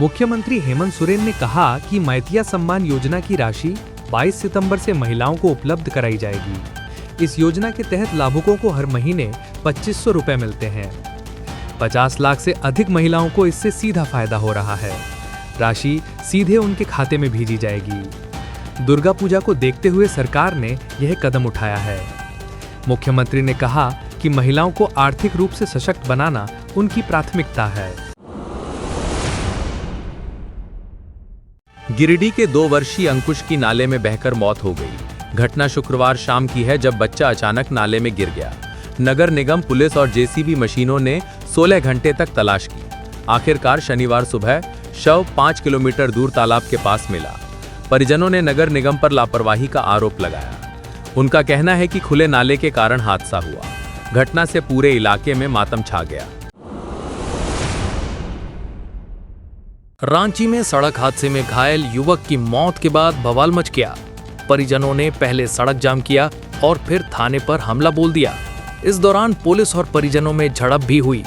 मुख्यमंत्री हेमंत सोरेन ने कहा कि मैतिया सम्मान योजना की राशि 22 सितंबर से महिलाओं को उपलब्ध कराई जाएगी। इस योजना के तहत लाभुकों को हर महीने 2500 रुपए मिलते हैं। 50 लाख से अधिक महिलाओं को इससे सीधा फायदा हो रहा है। राशि सीधे उनके खाते में भेजी जाएगी। दुर्गा पूजा को देखते हुए सरकार ने यह कदम उठाया है। मुख्यमंत्री ने कहा कि महिलाओं को आर्थिक रूप से सशक्त बनाना उनकी प्राथमिकता है। गिरिडीह के 2 वर्षीय अंकुश की नाले में बहकर मौत हो गई। घटना शुक्रवार शाम की है, जब बच्चा अचानक नाले में गिर गया। नगर निगम, पुलिस और जेसीबी मशीनों ने 16 घंटे तक तलाश की। आखिरकार शनिवार सुबह शव 5 किलोमीटर दूर तालाब के पास मिला। परिजनों ने नगर निगम पर लापरवाही का आरोप लगाया। उनका कहना है कि खुले नाले के कारण हादसा हुआ। घटना से पूरे इलाके में मातम छा गया। रांची में सड़क हादसे में घायल युवक की मौत के बाद बवाल मच गया। परिजनों ने पहले सड़क जाम किया और फिर थाने पर हमला बोल दिया। इस दौरान पुलिस और परिजनों में झड़प भी हुई।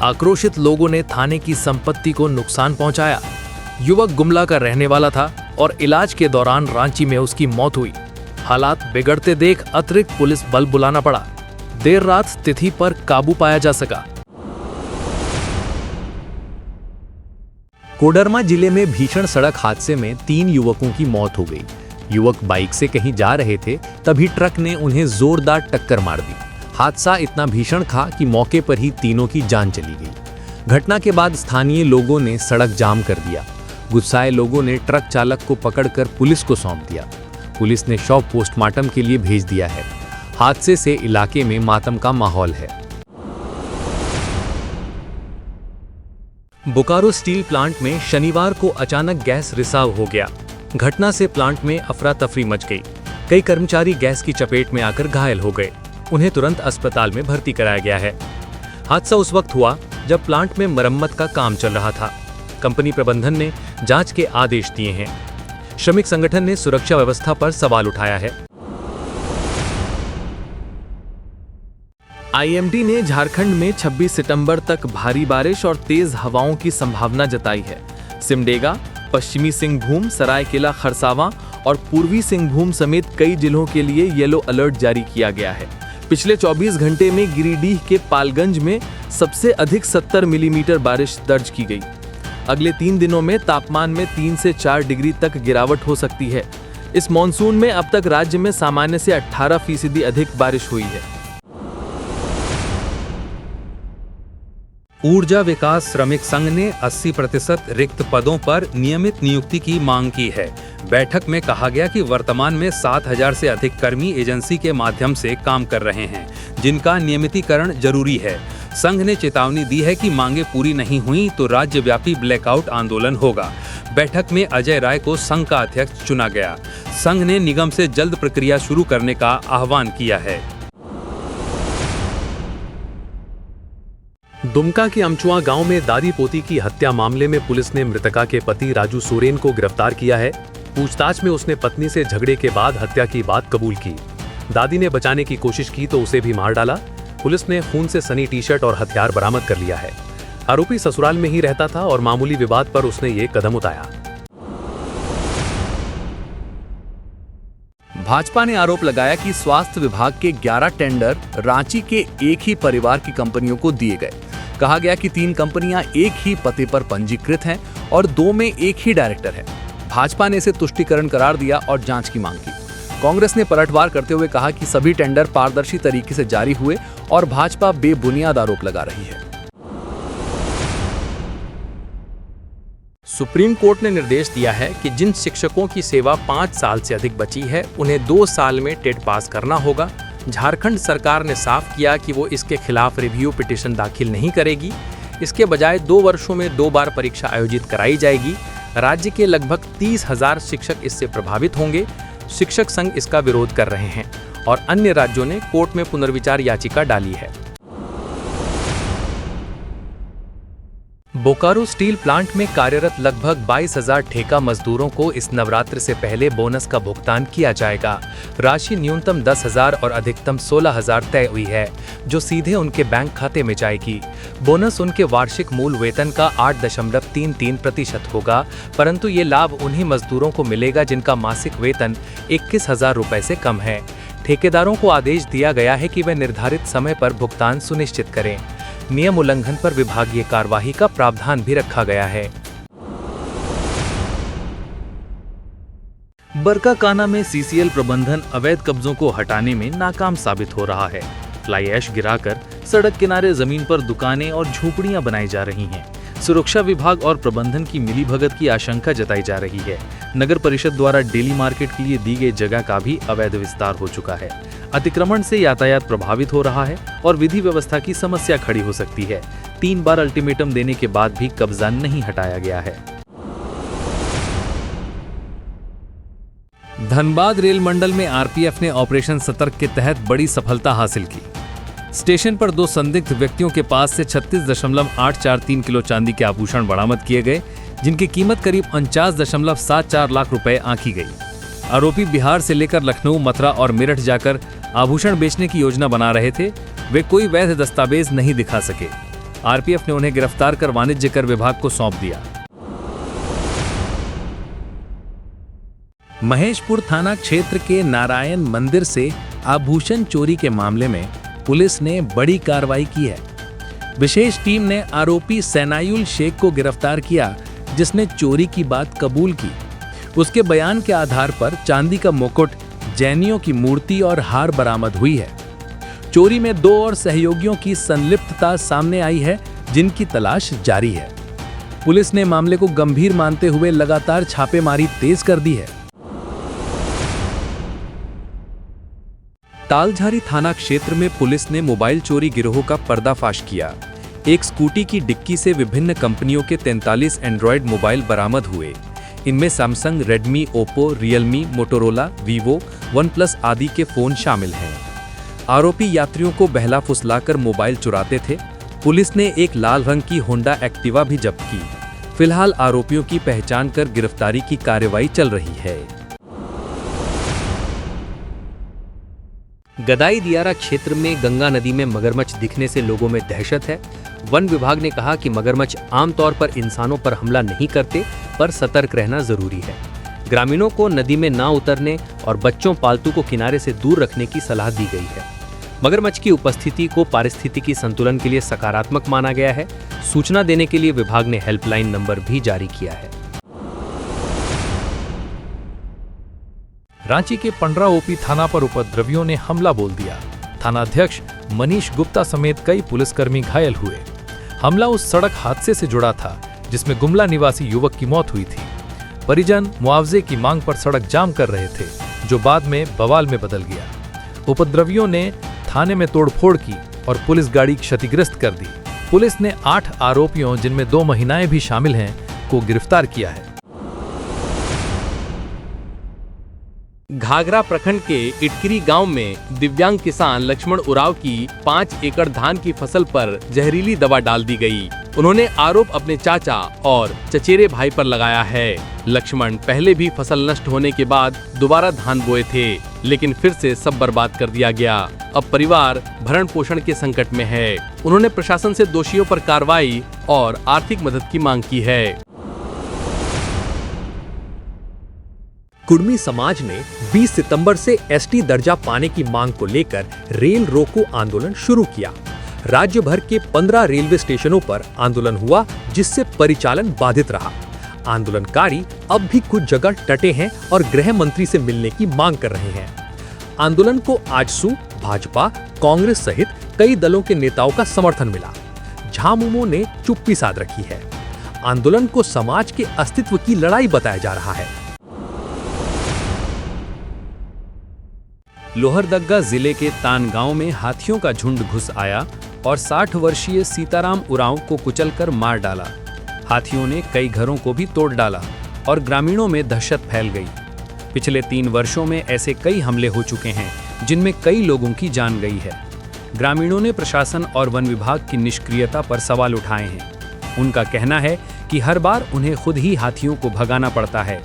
आक्रोशित लोगों ने थाने की संपत्ति को नुकसान पहुंचाया। युवक गुमला का रहने वाला था और इलाज के दौरान रांची में उसकी मौत हुई। हालात बिगड़ते देख अतिरिक्त पुलिस बल बुलाना पड़ा। देर रात स्थिति पर काबू पाया जा सका। कोडरमा जिले में भीषण सड़क हादसे में 3 युवकों की मौत हो गई। युवक बाइक से कहीं जा रहे थे, तभी ट्रक ने उन्हें जोरदार टक्कर मार दी। हादसा इतना भीषण था कि मौके पर ही तीनों की जान चली गई। घटना के बाद स्थानीय लोगों ने सड़क जाम कर दिया। गुस्साए लोगों ने ट्रक चालक को पकड़कर पुलिस को सौंप दिया। पुलिस ने शव पोस्टमार्टम के लिए भेज दिया है। हादसे से इलाके में मातम का माहौल है। बोकारो स्टील प्लांट में शनिवार को अचानक गैस रिसाव हो गया। घटना से प्लांट में अफरा तफरी मच गई। कई कर्मचारी गैस की चपेट में आकर घायल हो गए। उन्हें तुरंत अस्पताल में भर्ती कराया गया है। हादसा उस वक्त हुआ जब प्लांट में मरम्मत का काम चल रहा था। कंपनी प्रबंधन ने जांच के आदेश दिए हैं। श्रमिक संगठन ने सुरक्षा व्यवस्था पर सवाल उठाया है। आईएमडी ने झारखंड में 26 सितंबर तक भारी बारिश और तेज हवाओं की संभावना जताई है। सिमडेगा, पश्चिमी सिंहभूम, सरायकेला खरसावां और पूर्वी सिंहभूम समेत कई जिलों के लिए येलो अलर्ट जारी किया गया है। पिछले 24 घंटे में गिरिडीह के पालगंज में सबसे अधिक 70 मिलीमीटर बारिश दर्ज की गई। अगले 3 दिनों में तापमान में 3 से 4 डिग्री तक गिरावट हो सकती है। इस मॉनसून में अब तक राज्य में सामान्य से 18% अधिक बारिश हुई है। ऊर्जा विकास श्रमिक संघ ने 80% रिक्त पदों पर नियमित नियुक्ति की मांग की है। बैठक में कहा गया कि वर्तमान में 7000 से अधिक कर्मी एजेंसी के माध्यम से काम कर रहे हैं, जिनका नियमितीकरण जरूरी है। संघ ने चेतावनी दी है कि मांगे पूरी नहीं हुई तो राज्यव्यापी ब्लैकआउट आंदोलन होगा। बैठक में अजय राय को संघ का अध्यक्ष चुना गया। संघ ने निगम से जल्द प्रक्रिया शुरू करने का आह्वान किया है। दुमका के अमचुआ गांव में दादी पोती की हत्या मामले में पुलिस ने मृतका के पति राजू सोरेन को गिरफ्तार किया है। पूछताछ में उसने पत्नी से झगड़े के बाद हत्या की बात कबूल की। दादी ने बचाने की कोशिश की तो उसे भी मार डाला। पुलिस ने खून से सनी टी-शर्ट और हथियार बरामद कर लिया है। आरोपी ससुराल में ही रहता था और मामूली विवाद पर उसने ये कदम उठाया। भाजपा ने आरोप लगाया कि स्वास्थ्य विभाग के 11 टेंडर रांची के एक ही परिवार की कंपनियों को दिए गए। कहा गया कि 3 कंपनियां एक ही पते पर पंजीकृत हैं और 2 में एक ही डायरेक्टर है। भाजपा ने इसे तुष्टीकरण करार दिया और जांच की मांग की। कांग्रेस ने पलटवार करते हुए कहा कि सभी टेंडर पारदर्शी तरीके से जारी हुए और भाजपा बेबुनियाद आरोप लगा रही है। सुप्रीम कोर्ट ने निर्देश दिया है कि जिन शिक्षकों की सेवा 5 साल से अधिक बची है, उन्हें 2 साल में टेट पास करना होगा। झारखंड सरकार ने साफ किया कि वो इसके खिलाफ रिव्यू पिटीशन दाखिल नहीं करेगी। इसके बजाय 2 वर्षों में 2 बार परीक्षा आयोजित कराई जाएगी। राज्य के लगभग 30,000 शिक्षक इससे प्रभावित होंगे। शिक्षक संघ इसका विरोध कर रहे हैं और अन्य राज्यों ने कोर्ट में पुनर्विचार याचिका डाली है। बोकारो स्टील प्लांट में कार्यरत लगभग 22,000 ठेका मजदूरों को इस नवरात्र से पहले बोनस का भुगतान किया जाएगा। राशि न्यूनतम 10,000 और अधिकतम 16,000 तय हुई है, जो सीधे उनके बैंक खाते में जाएगी। बोनस उनके वार्षिक मूल वेतन का 8.33% होगा, परंतु ये लाभ उन्हीं मजदूरों को मिलेगा जिनका मासिक वेतन 21,000 रुपए से कम है। ठेकेदारों को आदेश दिया गया है कि वे निर्धारित समय पर भुगतान सुनिश्चित करें। नियम उल्लंघन पर विभागीय कार्यवाही का प्रावधान भी रखा गया है। बरकाकाना में सीसीएल प्रबंधन अवैध कब्जों को हटाने में नाकाम साबित हो रहा है। फ्लाई ऐश गिराकर सड़क किनारे जमीन पर दुकानें और झोपड़ियां बनाई जा रही हैं। सुरक्षा विभाग और प्रबंधन की मिलीभगत की आशंका जताई जा रही है। नगर परिषद द्वारा डेली मार्केट के लिए दी गई जगह का भी अवैध विस्तार हो चुका है। अतिक्रमण से यातायात प्रभावित हो रहा है और विधि व्यवस्था की समस्या खड़ी हो सकती है। 3 बार अल्टीमेटम देने के बाद भी कब्जा नहीं हटाया गया है। धनबाद रेल मंडल में आरपीएफ ने ऑपरेशन सतर्क के तहत बड़ी सफलता हासिल की। स्टेशन पर 2 संदिग्ध व्यक्तियों के पास से 36.843 किलो चांदी के आभूषण बरामद किए गए, जिनकी कीमत करीब 49.74 लाख रुपए आंकी गई। आरोपी बिहार से लेकर लखनऊ, मथुरा और मेरठ जाकर आभूषण बेचने की योजना बना रहे थे। वे कोई वैध दस्तावेज नहीं दिखा सके। आरपीएफ ने उन्हें गिरफ्तार कर वाणिज्य कर विभाग को सौंप दिया। महेशपुर थाना क्षेत्र के नारायण मंदिर से आभूषण चोरी के मामले में पुलिस ने बड़ी कार्रवाई की है। विशेष टीम ने आरोपी सैनायुल शेख को गिरफ्तार किया, जिसने चोरी की बात कबूल की। उसके बयान के आधार पर चांदी का मुकुट, जैनियों की मूर्ति और हार बरामद हुई है। चोरी में 2 और सहयोगियों की संलिप्तता सामने आई है, जिनकी तलाश जारी है। पुलिस ने मामले को गंभीर मानते हुए लगातार छापेमारी तेज कर दी है। तालझारी थाना क्षेत्र में पुलिस ने मोबाइल चोरी गिरोह का पर्दाफाश किया। एक स्कूटी की डिक्की से विभिन्न कंपनियों के 43 एंड्रॉयड मोबाइल बरामद हुए। इनमें Samsung, Redmi, Oppo, Realme, Motorola, Vivo, OnePlus आदि के फोन शामिल हैं। आरोपी यात्रियों को बहला फुसलाकर मोबाइल चुराते थे। पुलिस ने एक लाल रंग की होंडा एक्टिवा भी जब्त की। फिलहाल आरोपियों की पहचान कर गिरफ्तारी की कार्रवाई चल रही है। गदाई दियारा क्षेत्र में गंगा नदी में मगरमच्छ दिखने से लोगों में दहशत है। वन विभाग ने कहा कि मगरमच्छ आमतौर पर इंसानों पर हमला नहीं करते, पर सतर्क रहना जरूरी है। ग्रामीणों को नदी में ना उतरने और बच्चों पालतू को किनारे से दूर रखने की सलाह दी गई है। मगरमच्छ की उपस्थिति को पारिस्थितिकी संतुलन के लिए सकारात्मक माना गया है। सूचना देने के लिए विभाग ने हेल्पलाइन नंबर भी जारी किया है। रांची के पंडरा ओपी थाना पर उपद्रवियों ने हमला बोल दिया। थानाध्यक्ष मनीष गुप्ता समेत कई पुलिसकर्मी घायल हुए। हमला उस सड़क हादसे से जुड़ा था जिसमें गुमला निवासी युवक की मौत हुई थी। परिजन मुआवजे की मांग पर सड़क जाम कर रहे थे, जो बाद में बवाल में बदल गया। उपद्रवियों ने थाने में तोड़फोड़ की और पुलिस गाड़ी क्षतिग्रस्त कर दी। पुलिस ने 8 आरोपियों, जिनमें 2 महिलाएं भी शामिल हैं, को गिरफ्तार किया है। घाघरा प्रखंड के इटकिरी गांव में दिव्यांग किसान लक्ष्मण उरांव की 5 एकड़ धान की फसल पर जहरीली दवा डाल दी गई। उन्होंने आरोप अपने चाचा और चचेरे भाई पर लगाया है। लक्ष्मण पहले भी फसल नष्ट होने के बाद दोबारा धान बोए थे, लेकिन फिर से सब बर्बाद कर दिया गया। अब परिवार भरण पोषण के संकट में है। उन्होंने प्रशासन से दोषियों पर कार्रवाई और आर्थिक मदद की मांग की है। कुर्मी समाज ने 20 सितंबर से एसटी दर्जा पाने की मांग को लेकर रेल रोको आंदोलन शुरू किया। राज्य भर के 15 रेलवे स्टेशनों पर आंदोलन हुआ, जिससे परिचालन बाधित रहा। आंदोलनकारी अब भी कुछ जगह डटे हैं और गृह मंत्री से मिलने की मांग कर रहे हैं। आंदोलन को आजसू, भाजपा, कांग्रेस सहित कई दलों के नेताओं का समर्थन मिला। झामुमो ने चुप्पी साध रखी है। आंदोलन को समाज के अस्तित्व की लड़ाई बताया जा रहा है। लोहरदग्गा जिले के तान गांव में हाथियों का झुंड घुस आया और 60 वर्षीय सीताराम उरांव को कुचलकर मार डाला। हाथियों ने कई घरों को भी तोड़ डाला और ग्रामीणों में दहशत फैल गई। पिछले 3 वर्षों में ऐसे कई हमले हो चुके हैं, जिनमें कई लोगों की जान गई है। ग्रामीणों ने प्रशासन और वन विभाग की निष्क्रियता पर सवाल उठाए हैं। उनका कहना है कि हर बार उन्हें खुद ही हाथियों को भगाना पड़ता है।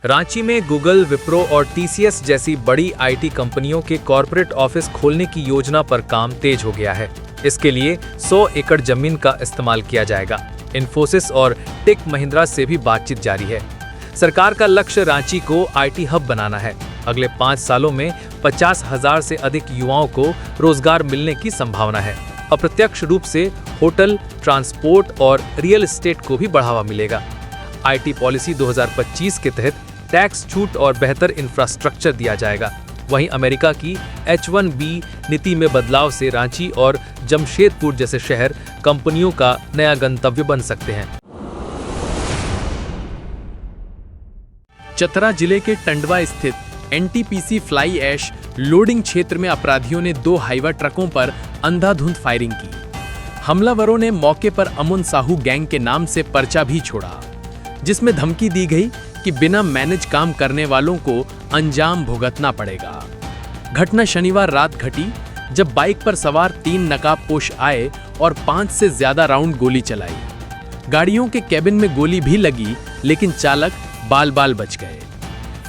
रांची में गूगल, विप्रो और टीसीएस जैसी बड़ी आईटी कंपनियों के कॉर्पोरेट ऑफिस खोलने की योजना पर काम तेज हो गया है। इसके लिए 100 एकड़ जमीन का इस्तेमाल किया जाएगा। इन्फोसिस और टेक महिंद्रा से भी बातचीत जारी है। सरकार का लक्ष्य रांची को आईटी हब बनाना है। अगले 5 सालों में 50,000 से अधिक युवाओं को रोजगार मिलने की संभावना है। अप्रत्यक्ष रूप से होटल, ट्रांसपोर्ट और रियल एस्टेट को भी बढ़ावा मिलेगा। आईटी पॉलिसी 2025 के तहत टैक्स छूट और बेहतर इंफ्रास्ट्रक्चर दिया जाएगा। वहीं अमेरिका की H-1B नीति में बदलाव से रांची और जमशेदपुर जैसे शहर कंपनियों का नया गंतव्य बन सकते हैं। चतरा जिले के टंडवा स्थित एनटीपीसी फ्लाई ऐश लोडिंग क्षेत्र में अपराधियों ने 2 हाईवा ट्रकों पर अंधाधुंध फायरिंग की। हमलावरों ने मौके पर अमन साहू गैंग के नाम से पर्चा भी छोड़ा, जिसमें धमकी दी गई कि बिना मैनेज काम करने वालों को अंजाम भुगतना पड़ेगा। घटना शनिवार रात घटी, जब बाइक पर सवार 3 नकाबपोश आए और 5 से ज्यादा राउंड गोली चलाई। गाड़ियों के कैबिन में गोली भी लगी, लेकिन चालक बाल बाल बच गए।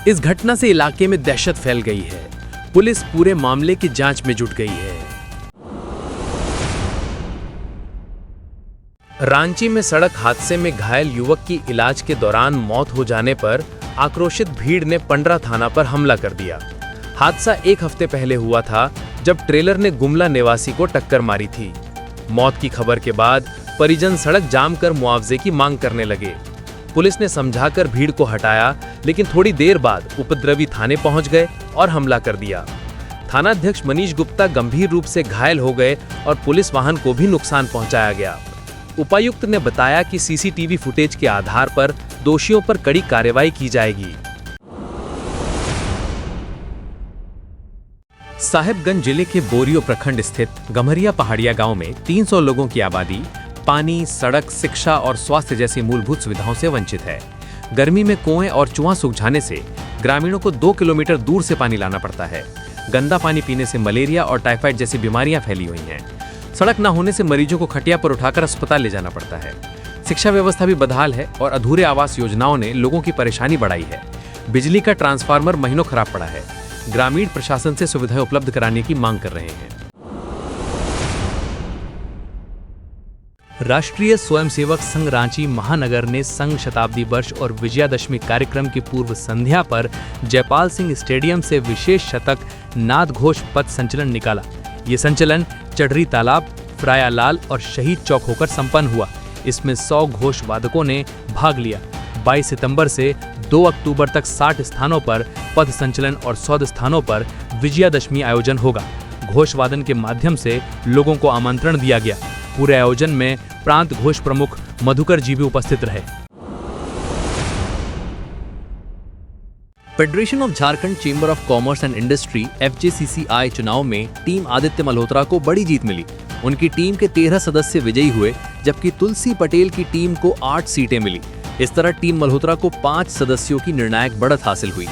इस घटना से इलाके में दहशत फैल गई है। पुलिस पूरे मामले की जांच में जुट गई है। रांची में सड़क हादसे में घायल युवक की इलाज के दौरान मौत हो जाने पर आक्रोशित भीड़ ने पंडरा थाना पर हमला कर दिया। हादसा 1 हफ्ते पहले हुआ था, जब ट्रेलर ने गुमला निवासी को टक्कर मारी थी। मौत की खबर के बाद परिजन सड़क जाम कर मुआवजे की मांग करने लगे। पुलिस ने समझाकर भीड़ को हटाया, लेकिन थोड़ी देर बाद उपद्रवी थाने पहुंच गए और हमला कर दिया। थानाध्यक्ष मनीष गुप्ता गंभीर रूप से घायल हो गए और पुलिस वाहन को भी नुकसान पहुंचाया गया। उपायुक्त ने बताया कि सीसीटीवी फुटेज के आधार पर दोषियों पर कड़ी कार्रवाई की जाएगी। साहिबगंज जिले के बोरियो प्रखंड स्थित गम्हरिया पहाड़िया गांव में 300 लोगों की आबादी पानी, सड़क, शिक्षा और स्वास्थ्य जैसी मूलभूत सुविधाओं से वंचित है। गर्मी में कुएं और चुआं सूख जाने से ग्रामीणों को 2 किलोमीटर दूर से पानी लाना पड़ता है। गंदा पानी पीने से मलेरिया और टाइफाइड जैसी बीमारियां फैली हुई हैं। सड़क न होने से मरीजों को खटिया पर उठाकर अस्पताल ले जाना पड़ता है। शिक्षा व्यवस्था भी बदहाल है और अधूरे आवास योजनाओं ने लोगों की परेशानी बढ़ाई है। बिजली का ट्रांसफार्मर महीनों खराब पड़ा है। ग्रामीण प्रशासन से सुविधाएं उपलब्ध कराने की मांग कर रहे हैं। राष्ट्रीय स्वयंसेवक संघ रांची महानगर ने संघ शताब्दी वर्ष और विजयादशमी कार्यक्रम की पूर्व संध्या पर जयपाल सिंह स्टेडियम से विशेष शतक नाद घोष पथ संचलन निकाला। ये संचलन चढ़री तालाब, फ्रायालाल और शहीद चौक होकर संपन्न हुआ। इसमें 100 घोष वादकों ने भाग लिया। 22 सितंबर से 2 अक्टूबर तक 60 स्थानों पर पथ संचलन और 100 स्थानों पर विजयादशमी आयोजन होगा। घोष वादन के माध्यम से लोगों को आमंत्रण दिया गया। पूरे आयोजन में प्रांत घोष प्रमुख मधुकर जी भी उपस्थित रहे। Federation of Jharkhand chamber of commerce and industry FJCCI चुनाव में टीम आदित्य मल्होत्रा को बड़ी जीत मिली। उनकी टीम के 13 सदस्य विजयी हुए, जबकि तुलसी पटेल की टीम को 8 सीटें मिली। इस तरह टीम मल्होत्रा को 5 सदस्यों की निर्णायक बढ़त हासिल हुई।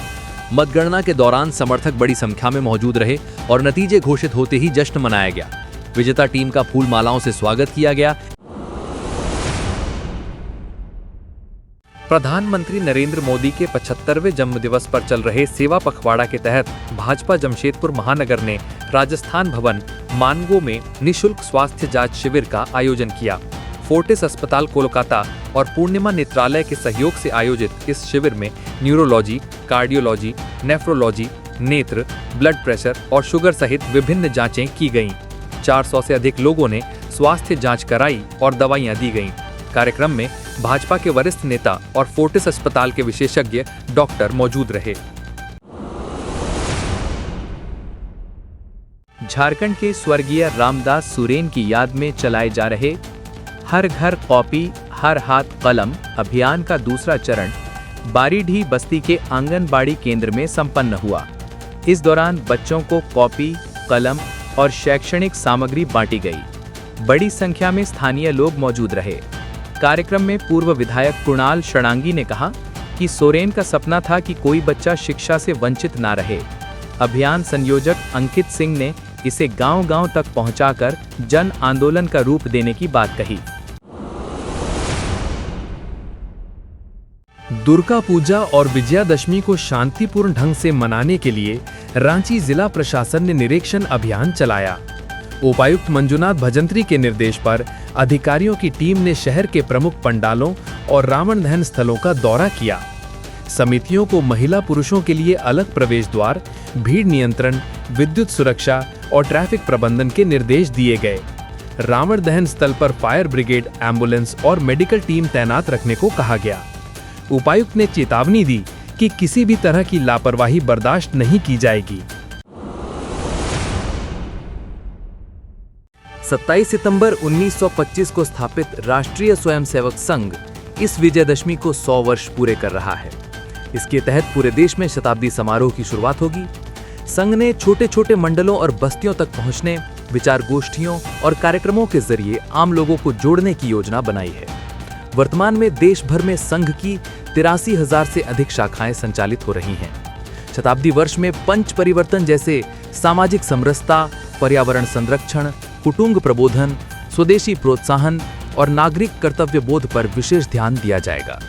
मतगणना के दौरान समर्थक बड़ी संख्या में मौजूद रहे और नतीजे घोषित होते ही जश्न मनाया गया। विजेता टीम का फूल मालाओं से स्वागत किया गया। प्रधानमंत्री नरेंद्र मोदी के 75वें जन्मदिवस पर चल रहे सेवा पखवाड़ा के तहत भाजपा जमशेदपुर महानगर ने राजस्थान भवन मानगो में निशुल्क स्वास्थ्य जांच शिविर का आयोजन किया। फोर्टिस अस्पताल कोलकाता और पूर्णिमा नेत्रालय के सहयोग से आयोजित इस शिविर में न्यूरोलॉजी, कार्डियोलॉजी, नेफ्रोलॉजी, नेत्र, ब्लड प्रेशर और शुगर सहित विभिन्न जांचें की गईं। 400 से अधिक लोगों ने स्वास्थ्य जांच कराई और दवाइयां दी गईं। कार्यक्रम में भाजपा के वरिष्ठ नेता और फोर्टिस अस्पताल के विशेषज्ञ डॉक्टर मौजूद रहे। झारखंड के स्वर्गीय रामदास सुरेन की याद में चलाए जा रहे हर घर कॉपी हर हाथ कलम अभियान का दूसरा चरण बारीडीह बस्ती के आंगनबाड़ी केंद्र में संपन्न हुआ। इस दौरान बच्चों को कॉपी, कलम और शैक्षणिक सामग्री बांटी गई। बड़ी संख्या में स्थानीय लोग मौजूद रहे। कार्यक्रम में पूर्व विधायक कुणाल षडांगी ने कहा कि सोरेन का सपना था कि कोई बच्चा शिक्षा से वंचित ना रहे। अभियान संयोजक अंकित सिंह ने इसे गांव-गांव तक पहुंचाकर जन आंदोलन का रूप देने की बात कही। दुर्गा पूजा और विजयादशमी को शांतिपूर्ण ढंग से मनाने के लिए रांची जिला प्रशासन ने निरीक्षण अभियान चलाया। उपायुक्त मंजुनाथ भजंत्री के निर्देश पर अधिकारियों की टीम ने शहर के प्रमुख पंडालों और रावण दहन स्थलों का दौरा किया। समितियों को महिला पुरुषों के लिए अलग प्रवेश द्वार, भीड़ नियंत्रण, विद्युत सुरक्षा और ट्रैफिक प्रबंधन के निर्देश दिए गए। रावण दहन स्थल पर फायर ब्रिगेड, एम्बुलेंस और मेडिकल टीम तैनात रखने को कहा गया। उपायुक्त ने चेतावनी दी कि किसी भी तरह की लापरवाही बर्दाश्त नहीं की जाएगी। 27 सितंबर 1925 को स्थापित राष्ट्रीय स्वयंसेवक संघ इस विजयदशमी को 100 वर्ष पूरे कर रहा है। इसके तहत पूरे देश में शताब्दी समारोह की शुरुआत होगी। संघ ने छोटे छोटे मंडलों और बस्तियों तक पहुंचने, विचार गोष्ठियों और कार्यक्रमों के जरिए आम लोगों को जोड़ने की योजना बनाई है। वर्तमान में देश भर में संघ की 83,000 से अधिक शाखाएं संचालित हो रही हैं। शताब्दी वर्ष में पंच परिवर्तन जैसे सामाजिक समरसता, पर्यावरण संरक्षण, कुटुंब प्रबोधन, स्वदेशी प्रोत्साहन और नागरिक कर्तव्य बोध पर विशेष ध्यान दिया जाएगा।